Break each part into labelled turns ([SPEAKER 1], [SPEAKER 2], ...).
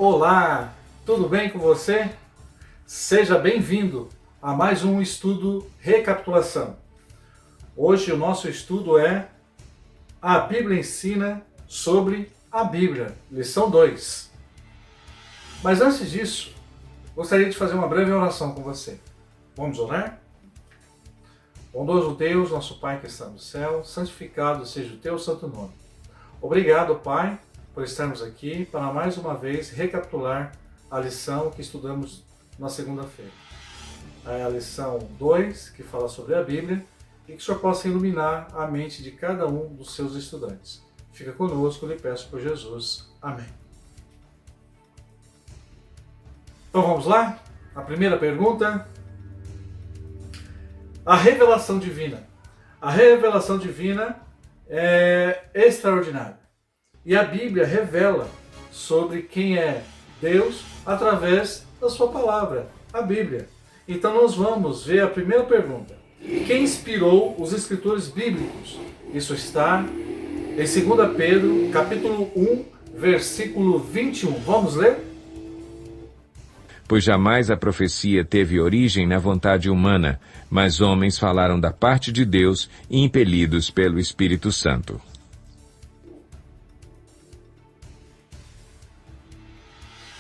[SPEAKER 1] Olá, tudo bem com você? Seja bem-vindo a mais um estudo Recapitulação. Hoje o nosso estudo é A Bíblia ensina sobre a Bíblia, lição 2. Mas antes disso, gostaria de fazer uma breve oração com você. Vamos orar? Bondoso Deus, nosso Pai que está no céu, santificado seja o teu santo nome. Obrigado, Pai, por estarmos aqui para mais uma vez recapitular a lição que estudamos na segunda-feira. É a lição 2, que fala sobre a Bíblia, e que o Senhor possa iluminar a mente de cada um dos seus estudantes. Fica conosco, eu lhe peço por Jesus. Amém. Então vamos lá? A primeira pergunta. A revelação divina. A revelação divina é extraordinária. E a Bíblia revela sobre quem é Deus através da sua palavra, a Bíblia. Então nós vamos ver a primeira pergunta. Quem inspirou os escritores bíblicos? Isso está em 2 Pedro, capítulo 1, versículo 21. Vamos ler?
[SPEAKER 2] Pois jamais a profecia teve origem na vontade humana, mas homens falaram da parte de Deus, impelidos pelo Espírito Santo.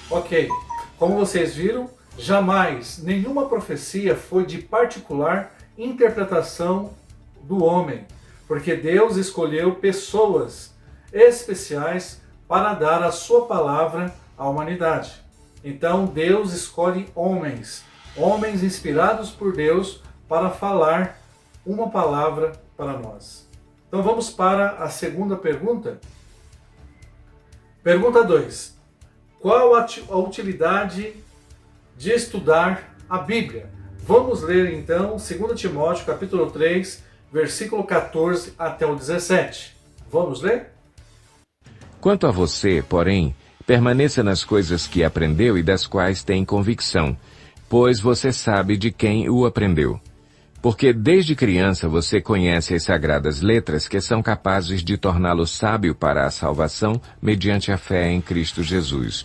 [SPEAKER 1] Ok, como vocês viram, jamais nenhuma profecia foi de particular interpretação do homem, porque Deus escolheu pessoas especiais para dar a sua palavra à humanidade. Então Deus escolhe homens inspirados por Deus para falar uma palavra para nós. Então vamos para a segunda pergunta. Pergunta 2. Qual a utilidade de estudar a Bíblia? Vamos ler então 2 Timóteo capítulo 3, versículo 14 até o 17. Vamos ler?
[SPEAKER 2] Quanto a você, porém, permaneça nas coisas que aprendeu e das quais tem convicção, pois você sabe de quem o aprendeu. Porque desde criança você conhece as sagradas letras que são capazes de torná-lo sábio para a salvação mediante a fé em Cristo Jesus.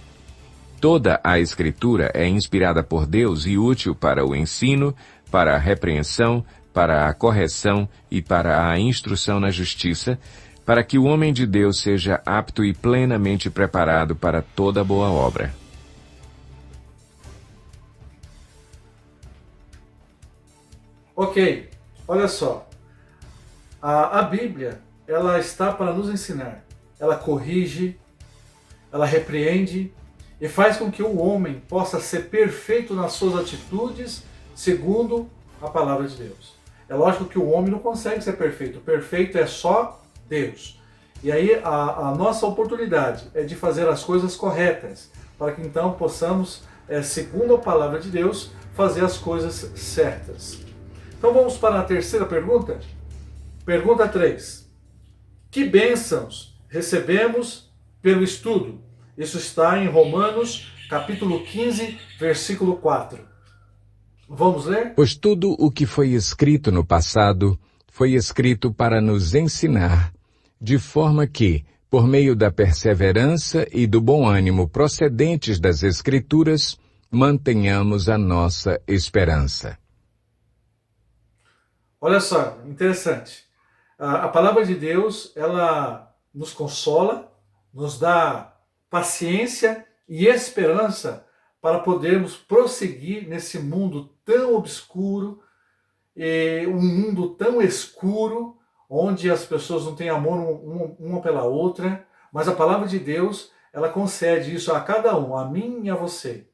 [SPEAKER 2] Toda a Escritura é inspirada por Deus e útil para o ensino, para a repreensão, para a correção e para a instrução na justiça, para que o homem de Deus seja apto e plenamente preparado para toda boa obra.
[SPEAKER 1] Ok, olha só. A Bíblia, ela está para nos ensinar. Ela corrige, ela repreende e faz com que o homem possa ser perfeito nas suas atitudes segundo a palavra de Deus. É lógico que o homem não consegue ser perfeito. O perfeito é só Deus. E aí a nossa oportunidade é de fazer as coisas corretas, para que então possamos, segundo a palavra de Deus, fazer as coisas certas. Então vamos para a terceira pergunta. Pergunta 3. Que bênçãos recebemos pelo estudo? Isso está em Romanos, capítulo 15, versículo 4. Vamos ler?
[SPEAKER 3] Pois tudo o que foi escrito no passado foi escrito para nos ensinar, de forma que, por meio da perseverança e do bom ânimo procedentes das Escrituras, mantenhamos a nossa esperança.
[SPEAKER 1] Olha só, interessante. A palavra de Deus, ela nos consola, nos dá paciência e esperança para podermos prosseguir nesse mundo tão obscuro, um mundo tão escuro, onde as pessoas não têm amor uma pela outra, mas a palavra de Deus, ela concede isso a cada um, a mim e a você.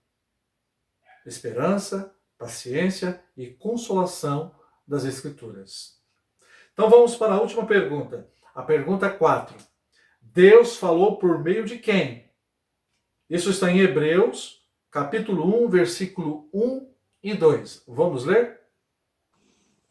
[SPEAKER 1] Esperança, paciência e consolação das Escrituras. Então vamos para a última pergunta. A pergunta 4. Deus falou por meio de quem? Isso está em Hebreus, capítulo 1, versículo 1 e 2. Vamos ler?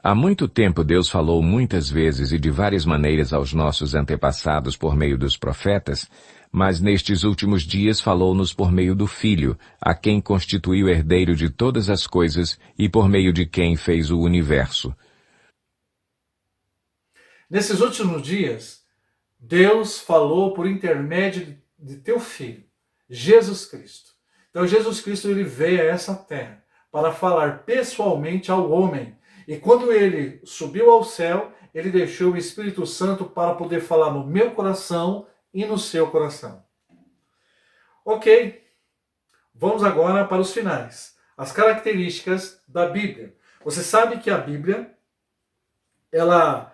[SPEAKER 2] Há muito tempo Deus falou muitas vezes e de várias maneiras aos nossos antepassados por meio dos profetas, mas nestes últimos dias falou-nos por meio do Filho, a quem constituiu herdeiro de todas as coisas e por meio de quem fez o universo.
[SPEAKER 1] Nesses últimos dias, Deus falou por intermédio de teu Filho. Jesus Cristo. Então Jesus Cristo ele veio a essa terra para falar pessoalmente ao homem. E quando ele subiu ao céu, ele deixou o Espírito Santo para poder falar no meu coração e no seu coração. Ok, vamos agora para os finais. As características da Bíblia. Você sabe que a Bíblia, ela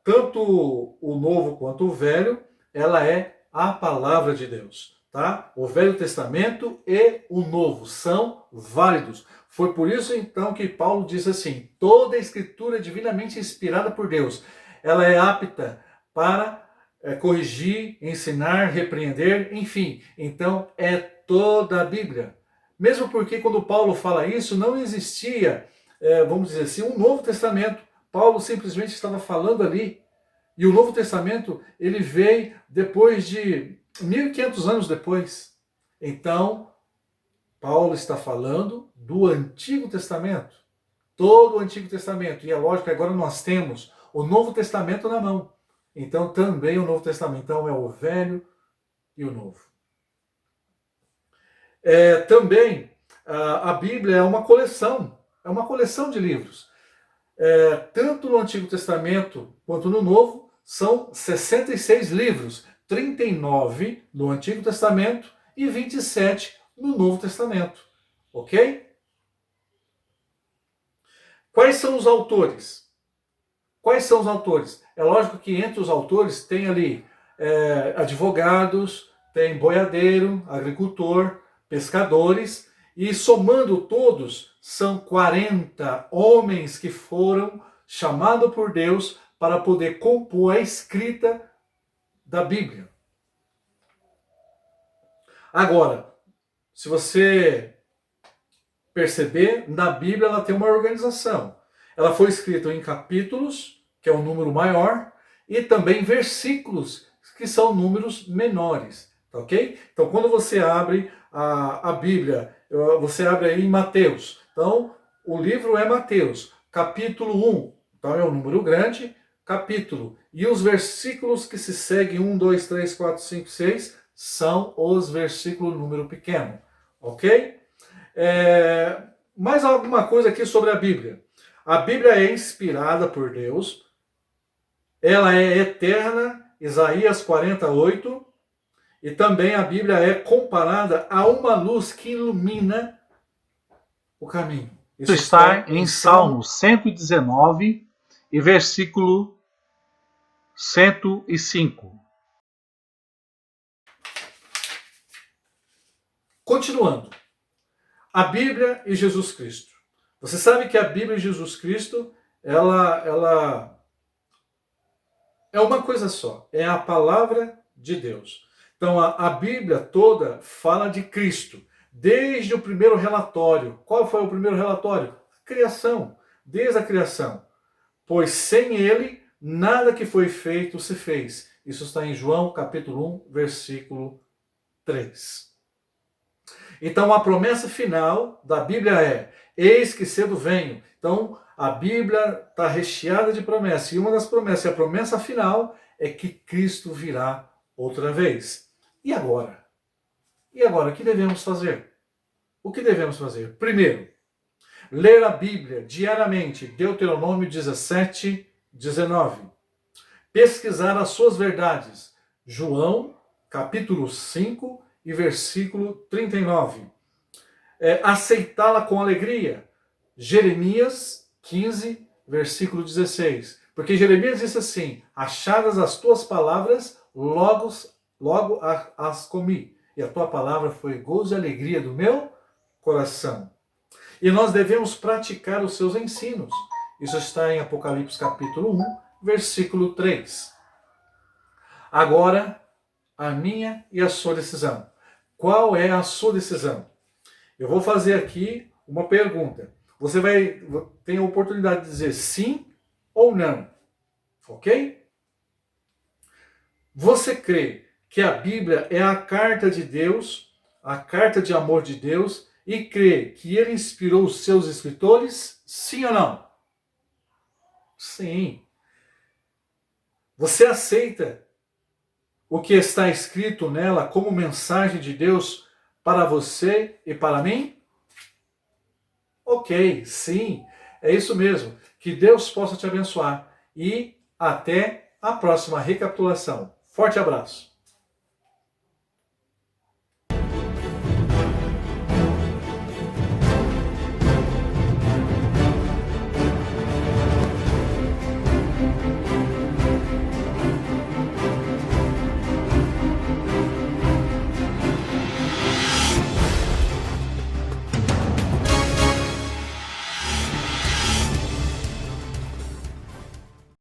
[SPEAKER 1] tanto o Novo quanto o Velho, ela é a palavra de Deus. Tá? O Velho Testamento e o Novo são válidos. Foi por isso então que Paulo diz assim: toda a escritura é divinamente inspirada por Deus. Ela é apta para corrigir, ensinar, repreender, enfim. Então é toda a Bíblia. Mesmo porque quando Paulo fala isso, não existia, vamos dizer assim, um Novo Testamento. Paulo simplesmente estava falando ali. E o Novo Testamento, ele veio depois de 1500 anos depois. Então, Paulo está falando do Antigo Testamento. Todo o Antigo Testamento. E é lógico que agora nós temos o Novo Testamento na mão. Então, também o Novo Testamento. Então, é o Velho e o Novo. Também, a Bíblia é uma coleção. É uma coleção de livros. Tanto no Antigo Testamento quanto no Novo, são 66 livros. 39 no Antigo Testamento e 27 no Novo Testamento. Ok? Quais são os autores? Quais são os autores? É lógico que entre os autores tem ali advogados, tem boiadeiro, agricultor, pescadores, e somando todos, são 40 homens que foram chamados por Deus para poder compor a escrita da Bíblia. Agora, se você perceber, na Bíblia ela tem uma organização. Ela foi escrita em capítulos, que é um número maior, e também versículos, que são números menores. Tá ok? Então, quando você abre a Bíblia, você abre aí em Mateus. Então, o livro é Mateus, capítulo 1. Então, é um número grande, capítulo. E os versículos que se seguem, 1, 2, 3, 4, 5, 6, são os versículos número pequeno. Ok? Mais alguma coisa aqui sobre a Bíblia. A Bíblia é inspirada por Deus. Ela é eterna, Isaías 48. E também a Bíblia é comparada a uma luz que ilumina o caminho. Isso está em Salmo 119 e versículo 105. Continuando. A Bíblia e Jesus Cristo. Você sabe que a Bíblia e Jesus Cristo, ela é uma coisa só. É a palavra de Deus. Então, a Bíblia toda fala de Cristo. Desde o primeiro relatório. Qual foi o primeiro relatório? A criação. Desde a criação. Pois sem ele, nada que foi feito se fez. Isso está em João, capítulo 1, versículo 3. Então, a promessa final da Bíblia é: eis que cedo venho. Então, a Bíblia está recheada de promessas. E uma das promessas, e a promessa final, é que Cristo virá outra vez. E agora? E agora, o que devemos fazer? O que devemos fazer? Primeiro, ler a Bíblia diariamente, Deuteronômio 17, 19. Pesquisar as suas verdades, João, capítulo 5 e versículo 39. Aceitá-la com alegria, Jeremias 15, versículo 16. Porque Jeremias disse assim: achadas as tuas palavras, logo as comi. E a tua palavra foi gozo e alegria do meu coração. E nós devemos praticar os seus ensinos. Isso está em Apocalipse capítulo 1, versículo 3. Agora, a minha e a sua decisão. Qual é a sua decisão? Eu vou fazer aqui uma pergunta. Você tem a oportunidade de dizer sim ou não. Ok? Você crê que a Bíblia é a carta de Deus, a carta de amor de Deus, e crê que ele inspirou os seus escritores? Sim ou não? Sim. Você aceita o que está escrito nela como mensagem de Deus para você e para mim? Ok, sim, é isso mesmo. Que Deus possa te abençoar e até a próxima recapitulação. Forte abraço!